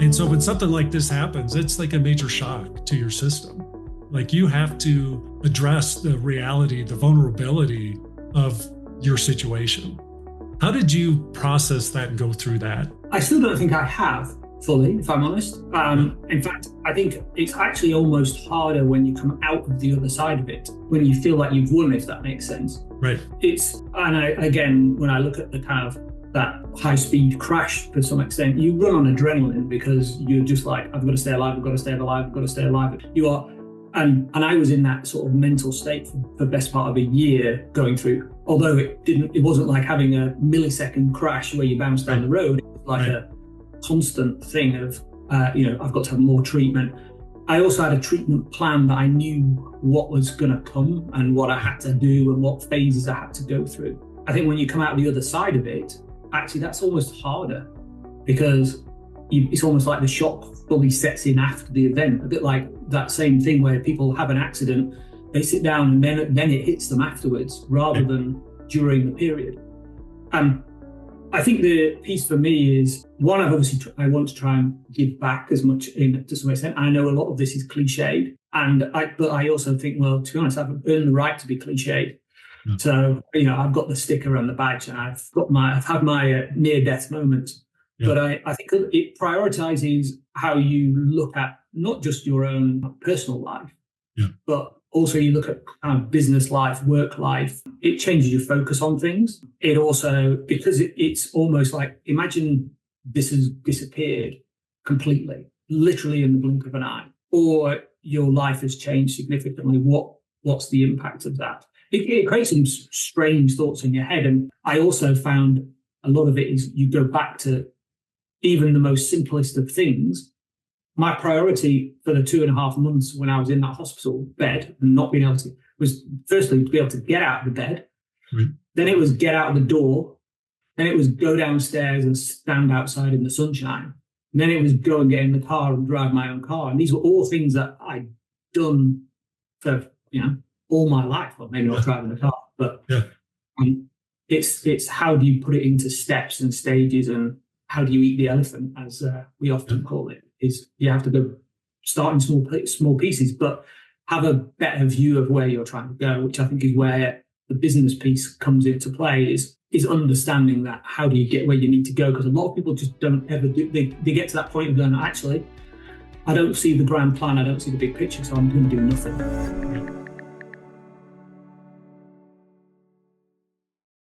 And so when something like this happens, it's like a major shock to your system. Like you have to address the reality, the vulnerability of your situation. How did you process that and go through that? I still don't think I have fully, if I'm honest. Yeah. In fact, I think it's actually almost harder when you come out of the other side of it, when you feel like you've won, if that makes sense. Right. Again, when I look at the kind of that high speed crash to some extent, you run on adrenaline because you're just like, I've got to stay alive, I've got to stay alive, I've got to stay alive. You are, and I was in that sort of mental state for the best part of a year going through, although it wasn't like having a millisecond crash where you bounce down the road. It was like a constant thing of, I've got to have more treatment. I also had a treatment plan that I knew what was going to come and what I had to do and what phases I had to go through. I think when you come out the other side of it, actually that's almost harder because it's almost like the shock fully sets in after the event. A bit like that same thing where people have an accident, they sit down and then it hits them afterwards rather than during the period. I think the piece for me is one, I want to try and give back as much to some extent. I know a lot of this is cliched, but I also think, well, to be honest, I've earned the right to be cliched. Yeah. So, I've got the sticker and the badge, and I've had my near-death moments. Yeah. But I think it prioritizes how you look at not just your own personal life, but also you look at business life, work life. It changes your focus on things. It also, because it's almost like, imagine this has disappeared completely, literally in the blink of an eye, or your life has changed significantly. What's the impact of that? It creates some strange thoughts in your head. And I also found a lot of it is you go back to even the most simplest of things. My priority for the 2.5 months when I was in that hospital bed and not being able to was firstly to be able to get out of the bed. Right. Then it was get out of the door. Then it was go downstairs and stand outside in the sunshine. And then it was go and get in the car and drive my own car. And these were all things that I'd done for, all my life. Well, maybe not driving the car, but it's how do you put it into steps and stages, and how do you eat the elephant, as we often call it, is you have to go start in small pieces, but have a better view of where you're trying to go, which I think is where the business piece comes into play, is understanding that how do you get where you need to go? Because a lot of people just don't ever do, they get to that point of going, actually, I don't see the grand plan, I don't see the big picture, so I'm going to do nothing.